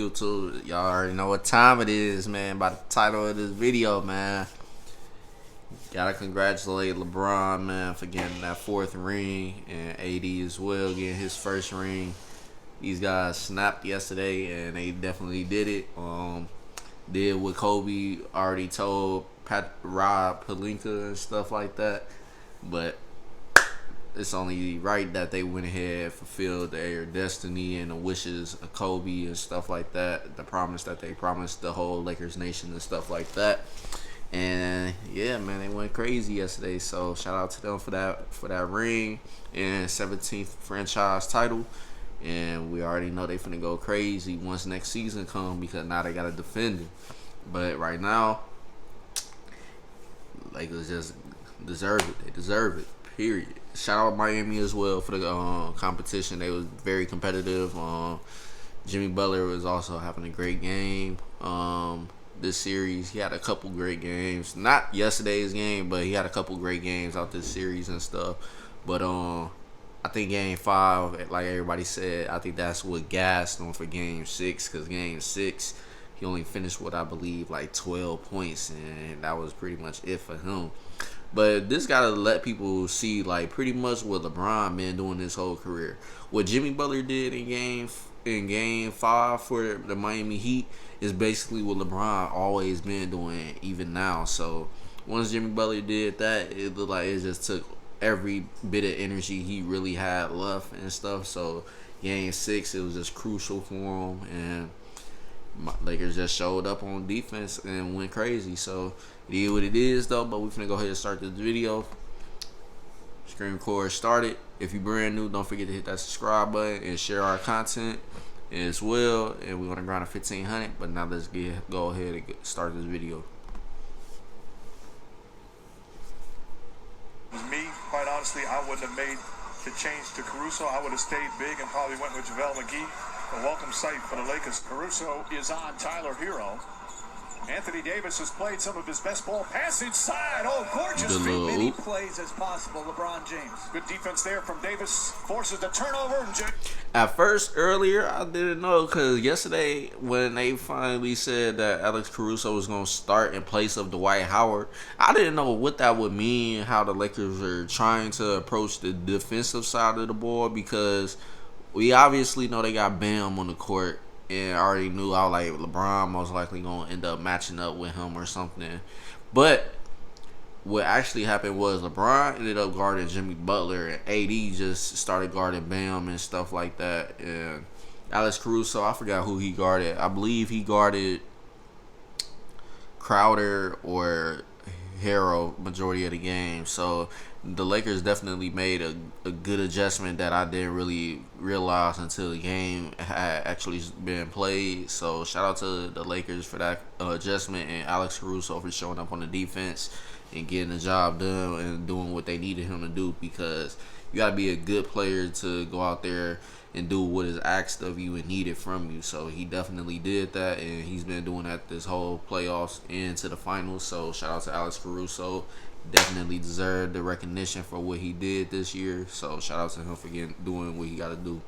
YouTube. Y'all already know what time it is, man. By the title of this video, man. Gotta congratulate LeBron, man, for getting that 4th ring, and AD as well, getting his 1st ring. These guys snapped yesterday, and they definitely did it. Did what Kobe already told Rob Pelinka and stuff like that. But it's only right that they went ahead, fulfilled their destiny and the wishes of Kobe and stuff like that. The promise that they promised the whole Lakers nation and stuff like that. And yeah, man, they went crazy yesterday. So shout out to them for that ring and 17th franchise title. And we already know they finna go crazy once next season come, because now they gotta defend it. But right now, Lakers just deserve it. They deserve it. Period. Shout out Miami as well for the competition. They was very competitive. Jimmy Butler was also having a great game. This series, he had a couple great games. Not yesterday's game, but he had a couple great games out this series and stuff. But I think Game 5, like everybody said, I think that's what gassed him for Game 6, because Game 6, he only finished with, I believe, like 12 points, and that was pretty much it for him. But this got to let people see, like, pretty much what LeBron been doing his whole career. What Jimmy Butler did in Game 5 for the Miami Heat is basically what LeBron always been doing, even now. So once Jimmy Butler did that, it looked like it just took every bit of energy he really had left and stuff. So Game 6, it was just crucial for him, and Lakers just showed up on defense and went crazy. So it is what it is, though. But we're finna go ahead and start this video. Screen record started. If you're brand new, don't forget to hit that subscribe button and share our content as well. And we're gonna grind a 1500. But now let's go ahead and start this video. Me, quite honestly, I wouldn't have made the change to Caruso. I would have stayed big and probably went with JaVale McGee. A welcome sight for the Lakers. Caruso is on Tyler Hero. Anthony Davis has played some of his best ball. Pass inside. Oh, gorgeous. As many plays as possible, LeBron James. Good defense there from Davis. Forces the turnover. And at first, earlier, I didn't know, because yesterday when they finally said that Alex Caruso was going to start in place of Dwight Howard, I didn't know what that would mean, how the Lakers are trying to approach the defensive side of the ball, because we obviously know they got Bam on the court. And I already knew I was like, LeBron most likely going to end up matching up with him or something. But what actually happened was LeBron ended up guarding Jimmy Butler, and AD just started guarding Bam and stuff like that. And Alex Caruso, I forgot who he guarded. I believe he guarded Crowder or Hero majority of the game. So the Lakers definitely made a good adjustment that I didn't really realize until the game had actually been played. So shout out to the Lakers for that adjustment, and Alex Caruso for showing up on the defense and getting the job done and doing what they needed him to do, because you got to be a good player to go out there and do what is asked of you and needed from you. So he definitely did that, and he's been doing that this whole playoffs into the finals. So shout out to Alex Caruso. Definitely deserved the recognition for what he did this year. So shout out to him for doing what he got to do.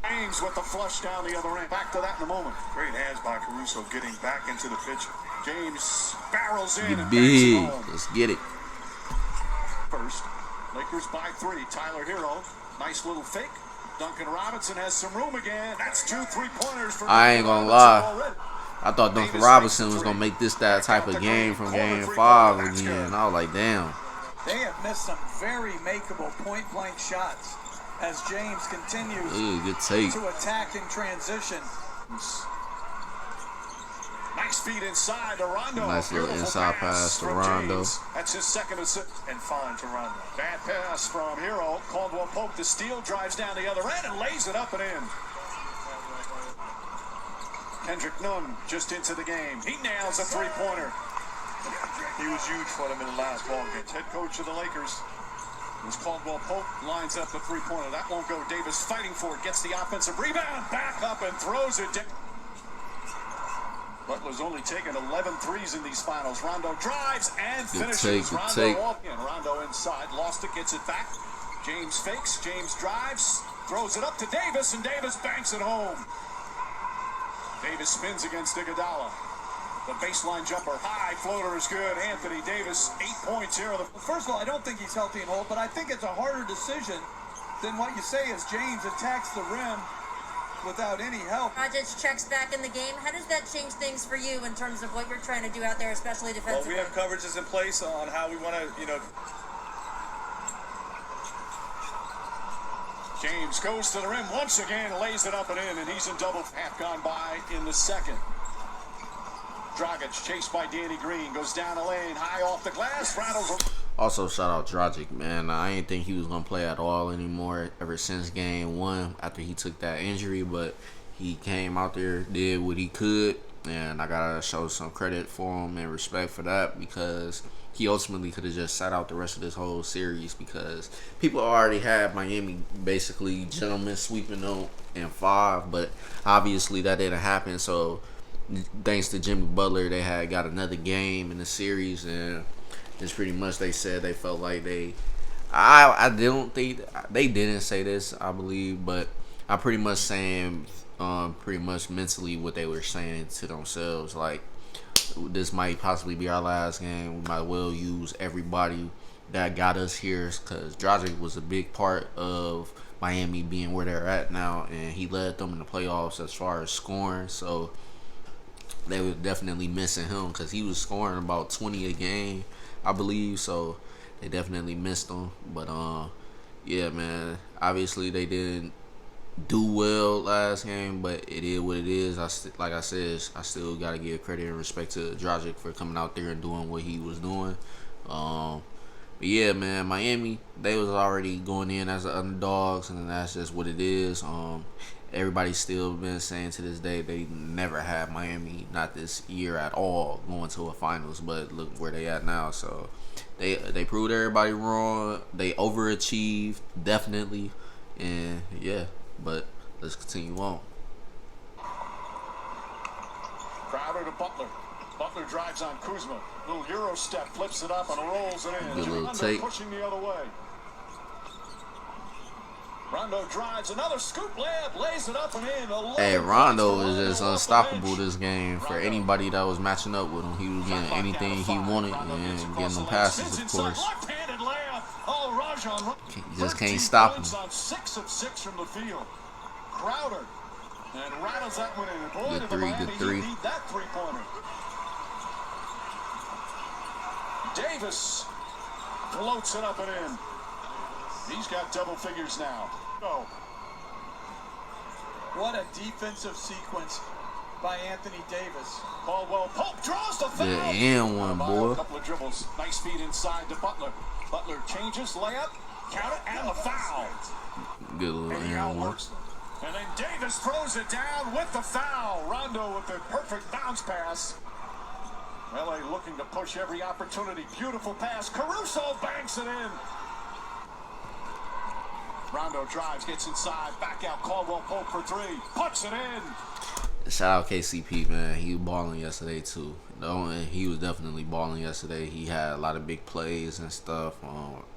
James with the flush down the other end. Back to that in a moment. Great hands by Caruso getting back into the picture. James barrels in and big. Backs it home. Let's get it. First, Lakers by 3. Tyler Hero, nice little fake. Duncan Robinson has some room again. That's 2 3-pointers for. I ain't gonna lie. I thought Duncan Robinson was going to make this that type of game from Game 5 again. I was like, damn. They have missed some very makeable point-blank shots as James continues good take. to attack in transition. Nice feed inside to Rondo. Nice little inside pass to Rondo. That's his second assist. And fine to Rondo. Bad pass from Hero. Caldwell Pope to steal, drives down the other end and lays it up and in. Kendrick Nunn just into the game. He nails a 3-pointer. He was huge for them in the last ball game. Head coach of the Lakers. As Caldwell Pope lines up the 3-pointer. That won't go. Davis fighting for it. Gets the offensive rebound. Back up and throws it. Butler's only taken 11 threes in these finals. Rondo drives and Good finishes. take, good Rondo take. off in. Rondo inside, lost it, gets it back. James fakes, James drives, throws it up to Davis, and Davis banks it home. Davis spins against Iguodala. The baseline jumper, high floater is good. Anthony Davis, 8 points here. First of all, I don't think he's healthy and whole, but I think it's a harder decision than what you say as James attacks the rim without any help. Dragic checks back in the game. How does that change things for you in terms of what you're trying to do out there, especially defensively? Well, we have coverages in place on how we want to, James goes to the rim once again, lays it up and in, and he's in double. Half gone by in the second. Dragic chased by Danny Green, goes down the lane, high off the glass, rattles. Also, shout out Dragic, man. I didn't think he was going to play at all anymore ever since game 1 after he took that injury, but he came out there, did what he could, and I got to show some credit for him and respect for that because he ultimately could have just sat out the rest of this whole series because people already had Miami basically gentlemen sweeping them in 5, but obviously that didn't happen, so thanks to Jimmy Butler, they had got another game in the series, and it's pretty much they said they felt like I don't think they didn't say this, I believe, but I'm pretty much saying pretty much mentally what they were saying to themselves, like this might possibly be our last game. We might well use everybody that got us here because Dragic was a big part of Miami being where they're at now, and he led them in the playoffs as far as scoring, so they were definitely missing him because he was scoring about 20 a game, I believe, so they definitely missed him. But yeah, man, obviously they didn't do well last game, but it is what it is. Like I said, I still gotta give credit and respect to Dragic for coming out there and doing what he was doing. But yeah, man, Miami, they was already going in as the underdogs, and that's just what it is. Everybody's still been saying to this day they never had Miami, not this year at all, going to a finals, but look where they at now. So they proved everybody wrong. They overachieved, definitely. And yeah, but let's continue on. Crowder to Butler. Butler drives on Kuzma. Little Euro step, flips it up and rolls it in. Good little Rondo take. pushing the other way. Rondo drives, another scoop layup, lays it up and in. Hey, Rondo is just unstoppable this game for anybody that was matching up with him. He was getting anything he wanted and getting them passes, of course. You just can't stop him. 6 of 6 from the field. Crowder and rattles that one in. Boy, Good three, good three. Need that three-pointer. Davis floats it up and in. He's got double figures now. Go. What a defensive sequence by Anthony Davis. Caldwell Pope draws the foul. Yeah, and one, boy. A couple of dribbles. Nice feed inside to Butler. Butler changes, layup, count it, and the foul. Good little And he and one. outworks them. And then Davis throws it down with the foul. Rondo with the perfect bounce pass. LA looking to push every opportunity. Beautiful pass. Caruso banks it in. Rondo drives, gets inside, back out. Caldwell Pope for 3. Puts it in. Shout out KCP, man. He was balling yesterday too. He was definitely balling yesterday. He had a lot of big plays and stuff.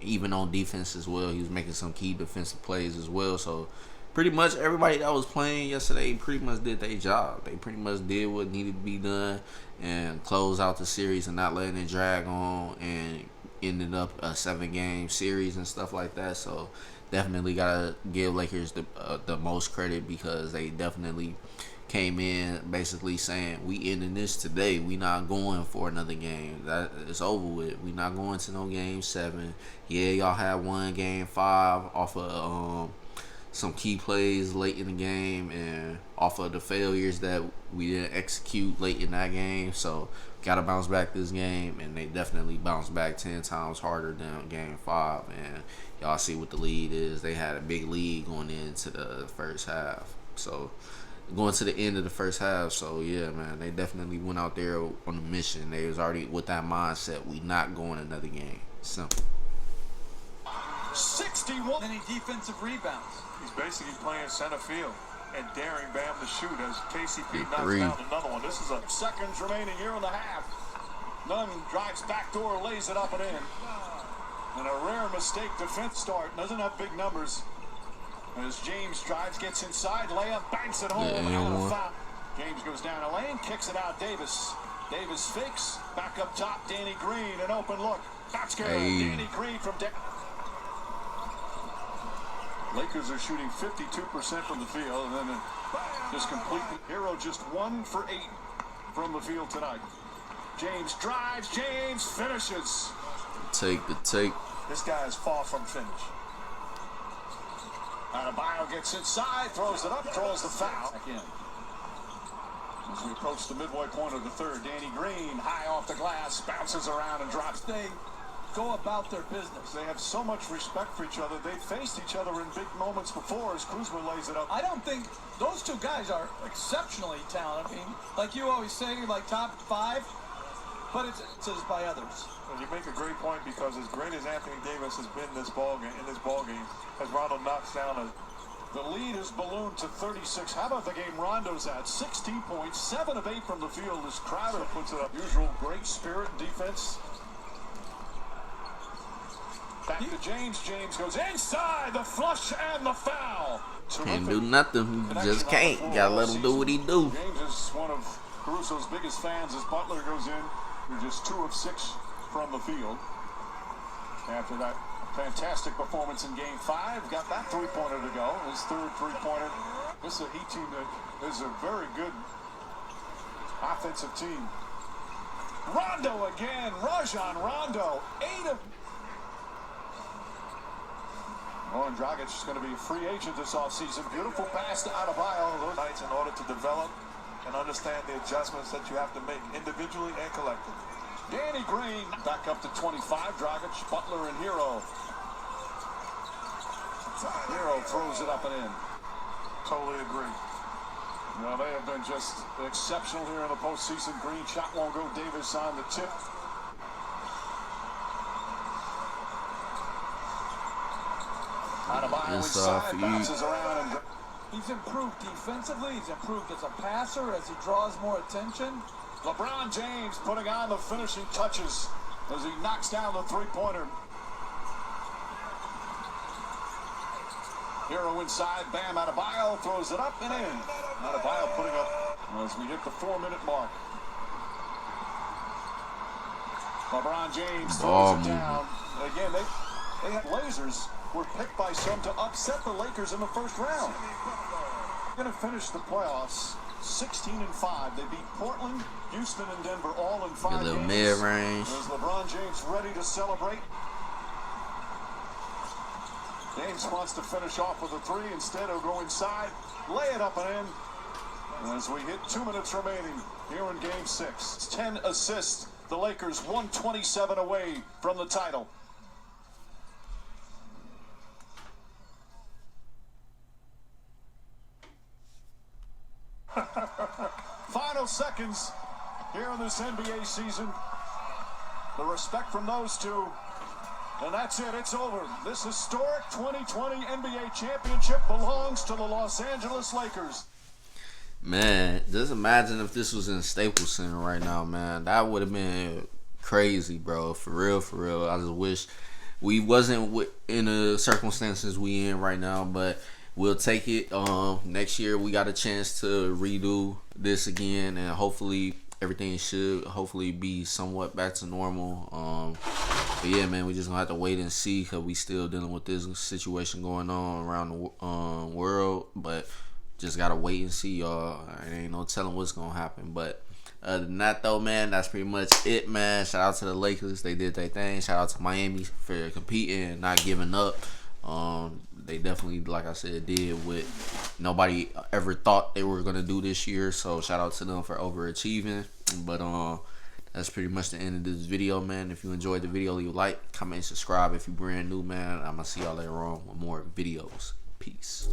Even on defense as well, he was making some key defensive plays as well. So pretty much everybody that was playing yesterday pretty much did their job. They pretty much did what needed to be done and close out the series and not letting it drag on and ended up a 7-game series and stuff like that. So definitely gotta give Lakers the most credit because they definitely came in basically saying we ending this today. We not going for another game. That it's over with. We not going to no game 7. Yeah, y'all had one game 5 off of some key plays late in the game and off of the failures that we didn't execute late in that game. So gotta bounce back this game, and they definitely bounced back 10 times harder than game 5. And y'all see what the lead is. They had a big lead going into the first half. So going to the end of the first half. So yeah, man, they definitely went out there on a mission. They was already with that mindset. We not going another game. Simple. 61. Any defensive rebounds? He's basically playing center field. and daring Bam to shoot as KCP Big knocks three. down another one. This is a Seconds remaining here in the half. Nunn drives backdoor, lays it up and in. And a rare mistake defense start. Doesn't have big numbers. As James drives, gets inside, layup, banks it home. Out of foul. James goes down a lane, kicks it out. Davis fakes. Back up top, Danny Green, an open look. That's good. Hey. Danny Green from Lakers are shooting 52% from the field, and then just completely. Hero just 1 for 8 from the field tonight. James drives, James finishes. Take the take. This guy is far from finished. Adebayo gets inside, throws it up, draws the foul. Back in. As we approach the midway point of the third, Danny Green, high off the glass, bounces around and drops. They go about their business. They have so much respect for each other. They've faced each other in big moments before as Kuzma lays it up. I don't think those two guys are exceptionally talented. I mean, like you always say, like top 5, but it's just by others. Well, you make a great point because as great as Anthony Davis has been in this ball game, as Rondo knocks down the lead is ballooned to 36. How about the game Rondo's at? 16 points, 7 of 8 from the field as Crowder puts it up. Usual great spirit and defense. Back to James. James goes inside, the flush and the foul. Can't do nothing. He just can't. Gotta let him do what he do. James is one of Caruso's biggest fans as Butler goes in. They're just 2 of 6 from the field. After that fantastic performance in Game 5, got that 3-pointer to go. His third 3-pointer. This is a Heat team that is a very good offensive team. Rondo again. Rajon Rondo. 8 of... Goran Dragic is going to be a free agent this offseason. Beautiful pass to Adebayo. those nights in order to develop and understand the adjustments that you have to make individually and collectively. Danny Green back up to 25. Dragic, Butler, and Hero. Hero throws it up and in. Totally agree. Well, they have been just exceptional here in the postseason. Green shot won't go. Davis on the tip. Adebayo inside, bounces around. And he's improved defensively. He's improved as a passer as he draws more attention. LeBron James putting on the finishing touches as he knocks down the 3-pointer. Hero inside, Bam Adebayo throws it up and in. Adebayo putting up as we hit the 4-minute mark. LeBron James throws it down. Again, they have Blazers were picked by some to upset the Lakers in the first round. They're going to finish the playoffs 16-5. They beat Portland, Houston, and Denver all in 5 games. A little mid-range. Is LeBron James ready to celebrate? James wants to finish off with a 3. Instead, he'll go inside, lay it up and in. And as we hit 2 minutes remaining here in Game 6, 10 assists. The Lakers 127 away from the title. Final seconds here in this NBA season. The respect from those two. And that's it. It's over. This historic 2020 NBA championship belongs to the Los Angeles Lakers. Man, just imagine if this was in Staples Center right now, man. That would have been crazy, bro. For real, for real. I just wish we wasn't in the circumstances we in right now, but we'll take it. Next year we got a chance to redo this again, and hopefully everything should hopefully be somewhat back to normal. But yeah, man, we just gonna have to wait and see because we still dealing with this situation going on around the world. But just gotta wait and see, y'all. There ain't no telling what's gonna happen. But other than that, though, man, that's pretty much it, man. Shout out to the Lakers. They did their thing. Shout out to Miami for competing and not giving up. They definitely, like I said, did what nobody ever thought they were gonna do this year. So shout out to them for overachieving. But that's pretty much the end of this video, man. If you enjoyed the video, leave a like, comment, and subscribe if you're brand new, man. I'm gonna see y'all later on with more videos. Peace.